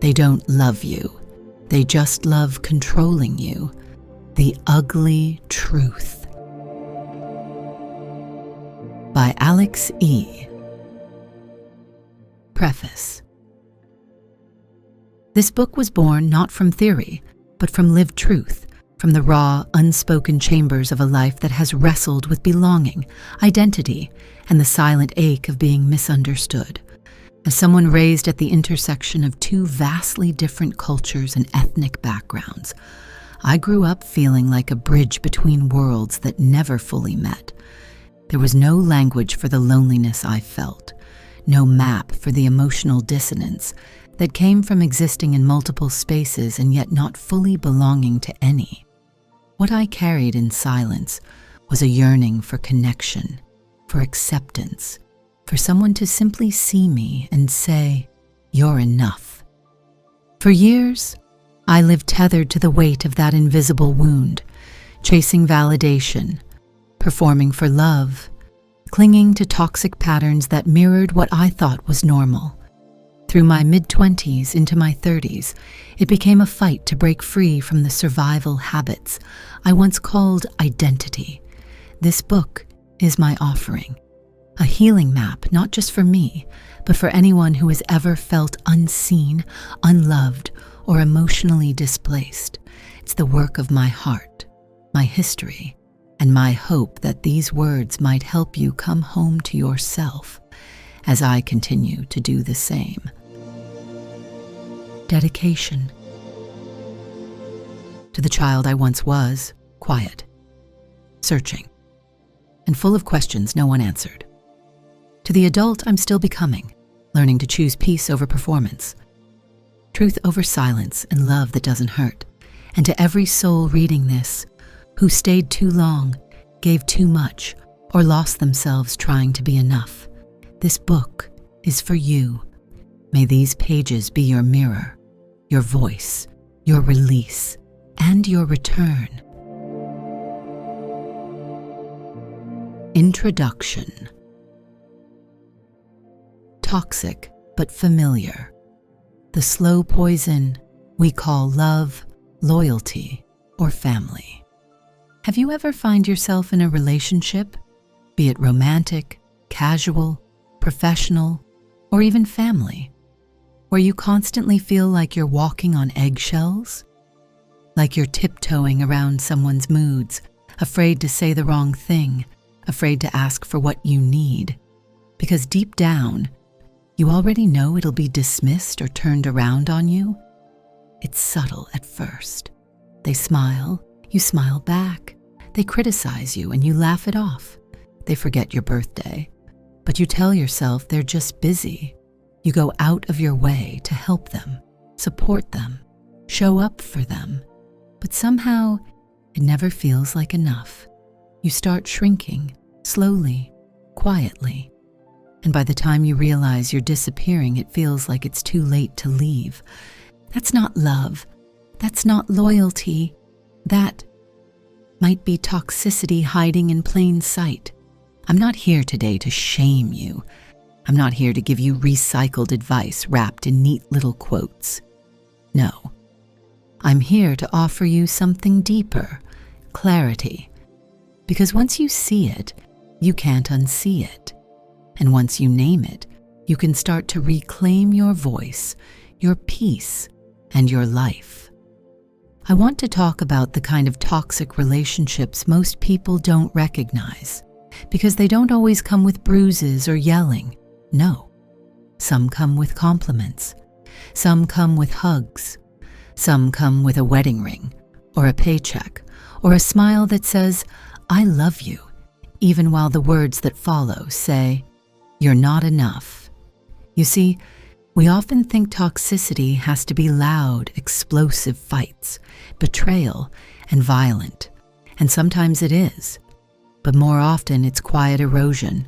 They don't love you. They just love controlling you. The Ugly Truth. By Alex E. Preface. This book was born not from theory, but from lived truth, from the raw, unspoken chambers of a life that has wrestled with belonging, identity, and the silent ache of being misunderstood. As someone raised at the intersection of two vastly different cultures and ethnic backgrounds, I grew up feeling like a bridge between worlds that never fully met. There was no language for the loneliness I felt, no map for the emotional dissonance that came from existing in multiple spaces and yet not fully belonging to any. What I carried in silence was a yearning for connection, for acceptance, for someone to simply see me and say, "You're enough." For years, I lived tethered to the weight of that invisible wound, chasing validation, performing for love, clinging to toxic patterns that mirrored what I thought was normal. Through my mid-20s into my 30s, it became a fight to break free from the survival habits I once called identity. This book is my offering, a healing map not just for me, but for anyone who has ever felt unseen, unloved, or emotionally displaced. It's the work of my heart, my history, and my hope that these words might help you come home to yourself as I continue to do the same. Dedication. To the child I once was, quiet, searching, and full of questions no one answered. To the adult I'm still becoming, learning to choose peace over performance, truth over silence, and love that doesn't hurt. And to every soul reading this, who stayed too long, gave too much, or lost themselves trying to be enough, this book is for you. May these pages be your mirror, your voice, your release, and your return. Introduction. Toxic but familiar. The slow poison we call love, loyalty, or family. Have you ever found yourself in a relationship, be it romantic, casual, professional, or even family, where you constantly feel like you're walking on eggshells? Like you're tiptoeing around someone's moods, afraid to say the wrong thing, afraid to ask for what you need, because deep down, you already know it'll be dismissed or turned around on you? It's subtle at first. They smile, you smile back. They criticize you and you laugh it off. They forget your birthday, but you tell yourself they're just busy. You go out of your way to help them, support them, show up for them. But somehow, it never feels like enough. You start shrinking, slowly, quietly. And by the time you realize you're disappearing, it feels like it's too late to leave. That's not love. That's not loyalty. That might be toxicity hiding in plain sight. I'm not here today to shame you. I'm not here to give you recycled advice wrapped in neat little quotes. No. I'm here to offer you something deeper, clarity. Because once you see it, you can't unsee it. And once you name it, you can start to reclaim your voice, your peace, and your life. I want to talk about the kind of toxic relationships most people don't recognize, because they don't always come with bruises or yelling. No. Some come with compliments. Some come with hugs. Some come with a wedding ring, or a paycheck, or a smile that says, "I love you," even while the words that follow say, "You're not enough." You see, we often think toxicity has to be loud, explosive fights, betrayal, and violent. And sometimes it is. But more often it's quiet erosion,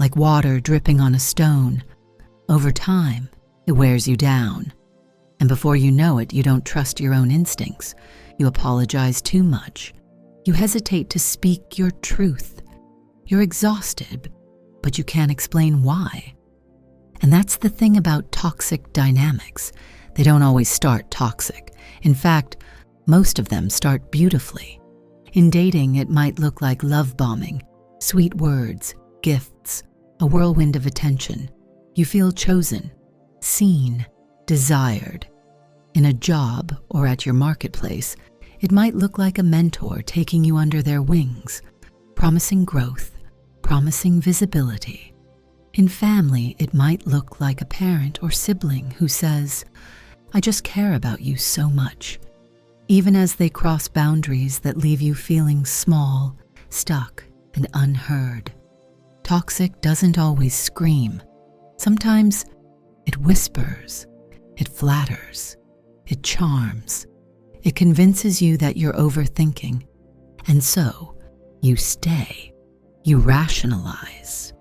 like water dripping on a stone. Over time, it wears you down. And before you know it, you don't trust your own instincts. You apologize too much. You hesitate to speak your truth. You're exhausted, but you can't explain why. And that's the thing about toxic dynamics. They don't always start toxic. In fact, most of them start beautifully. In dating, it might look like love bombing, sweet words, gifts, a whirlwind of attention. You feel chosen, seen, desired. In a job or at your marketplace, it might look like a mentor taking you under their wings, promising growth, promising visibility. In family, it might look like a parent or sibling who says, "I just care about you so much," even as they cross boundaries that leave you feeling small, stuck, and unheard. Toxic doesn't always scream. Sometimes it whispers, it flatters, it charms. It convinces you that you're overthinking, and so you stay. You rationalize.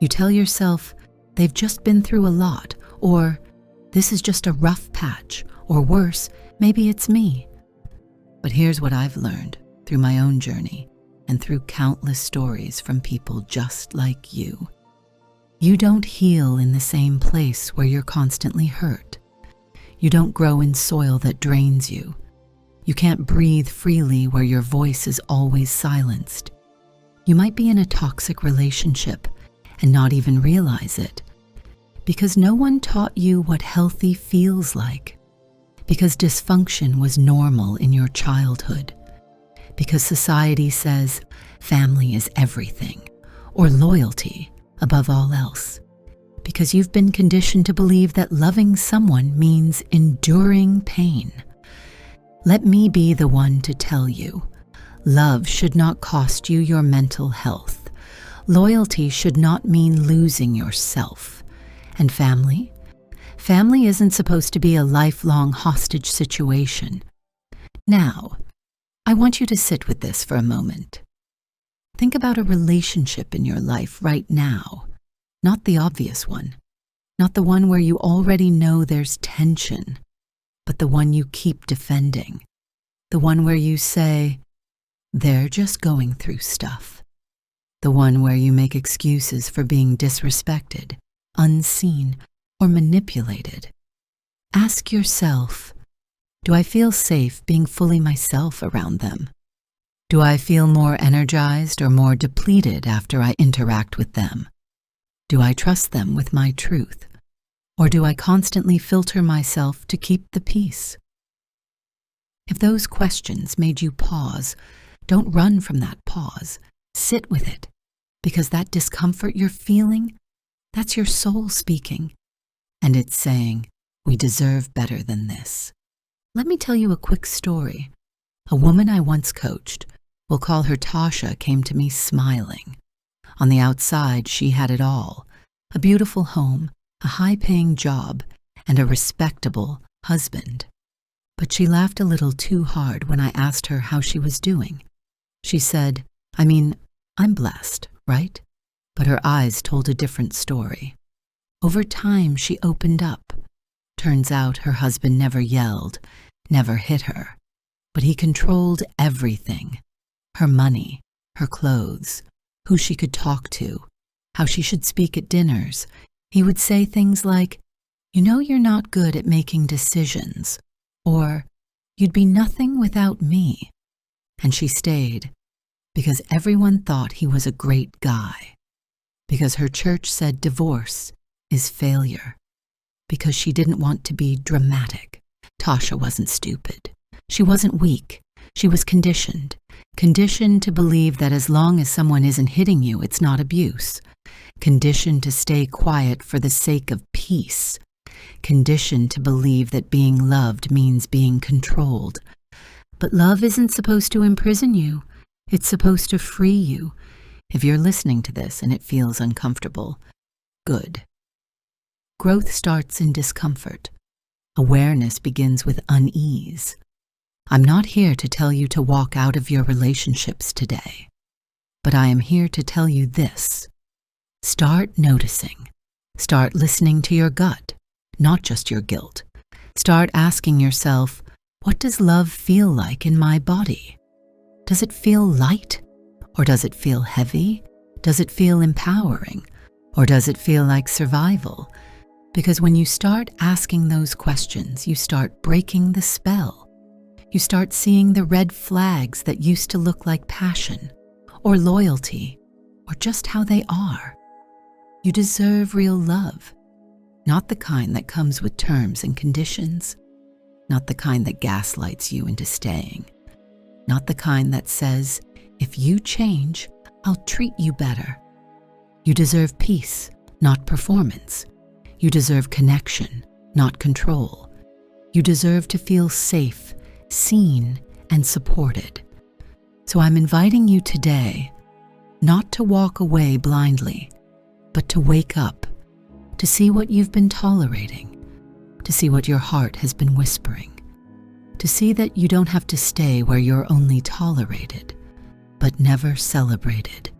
You tell yourself they've just been through a lot, or this is just a rough patch, or worse, maybe it's me. But here's what I've learned through my own journey and through countless stories from people just like you. You don't heal in the same place where you're constantly hurt. You don't grow in soil that drains you. You can't breathe freely where your voice is always silenced. You might be in a toxic relationship and not even realize it, because no one taught you what healthy feels like, because dysfunction was normal in your childhood, because society says family is everything, or loyalty above all else, because you've been conditioned to believe that loving someone means enduring pain. Let me be the one to tell you, love should not cost you your mental health. Loyalty should not mean losing yourself. And family? Family isn't supposed to be a lifelong hostage situation. Now, I want you to sit with this for a moment. Think about a relationship in your life right now, not the obvious one, not the one where you already know there's tension, but the one you keep defending, the one where you say, they're just going through stuff, the one where you make excuses for being disrespected, unseen, or manipulated. Ask yourself, do I feel safe being fully myself around them? Do I feel more energized or more depleted after I interact with them? Do I trust them with my truth? Or do I constantly filter myself to keep the peace? If those questions made you pause, don't run from that pause. Sit with it, because that discomfort you're feeling, that's your soul speaking. And it's saying, we deserve better than this. Let me tell you a quick story. A woman I once coached, we'll call her Tasha, came to me smiling. On the outside, she had it all: a beautiful home, a high-paying job, and a respectable husband. But she laughed a little too hard when I asked her how she was doing. She said, I'm blessed, right? But her eyes told a different story. Over time, she opened up. Turns out her husband never yelled, never hit her, but he controlled everything: her money, her clothes, who she could talk to, how she should speak at dinners. He would say things like, "You know you're not good at making decisions," or "You'd be nothing without me." And she stayed because everyone thought he was a great guy, because her church said divorce is failure, because she didn't want to be dramatic. Tasha wasn't stupid. She wasn't weak. She was conditioned to believe that as long as someone isn't hitting you, it's not abuse. Conditioned to stay quiet for the sake of peace. Conditioned to believe that being loved means being controlled. But love isn't supposed to imprison you. It's supposed to free you. If you're listening to this and it feels uncomfortable, good. Growth starts in discomfort. Awareness begins with unease. I'm not here to tell you to walk out of your relationships today, but I am here to tell you this. Start noticing. Start listening to your gut, not just your guilt. Start asking yourself, what does love feel like in my body? Does it feel light? Or does it feel heavy? Does it feel empowering? Or does it feel like survival? Because when you start asking those questions, you start breaking the spell. You start seeing the red flags that used to look like passion or loyalty or just how they are. You deserve real love, not the kind that comes with terms and conditions, not the kind that gaslights you into staying, not the kind that says, if you change, I'll treat you better. You deserve peace, not performance. You deserve connection, not control. You deserve to feel safe, seen, and supported. So I'm inviting you today not to walk away blindly, but to wake up, to see what you've been tolerating, to see what your heart has been whispering, to see that you don't have to stay where you're only tolerated, but never celebrated.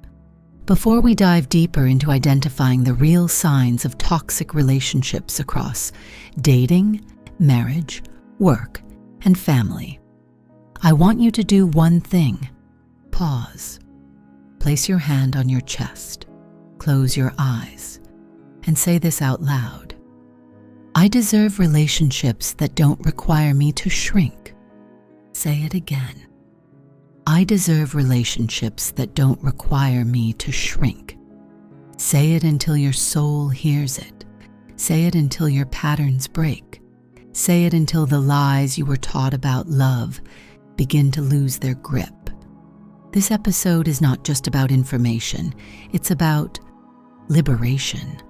Before we dive deeper into identifying the real signs of toxic relationships across dating, marriage, work, and family, I want you to do one thing. Pause. Place your hand on your chest, close your eyes, and say this out loud. I deserve relationships that don't require me to shrink. Say it again. I deserve relationships that don't require me to shrink. Say it until your soul hears it. Say it until your patterns break. Say it until the lies you were taught about love begin to lose their grip. This episode is not just about information, it's about liberation.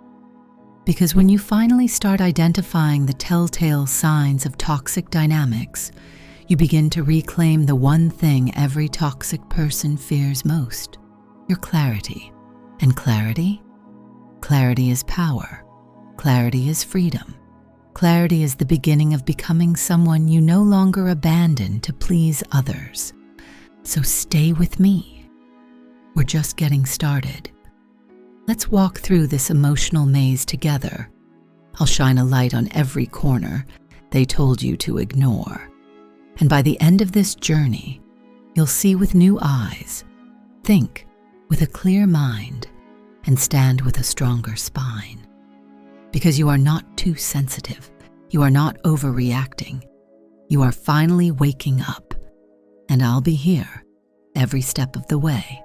Because when you finally start identifying the telltale signs of toxic dynamics, you begin to reclaim the one thing every toxic person fears most, your clarity. And clarity? Clarity is power. Clarity is freedom. Clarity is the beginning of becoming someone you no longer abandon to please others. So stay with me. We're just getting started. Let's walk through this emotional maze together. I'll shine a light on every corner they told you to ignore. And by the end of this journey, you'll see with new eyes, think with a clear mind, and stand with a stronger spine. Because you are not too sensitive, you are not overreacting, you are finally waking up, and I'll be here every step of the way.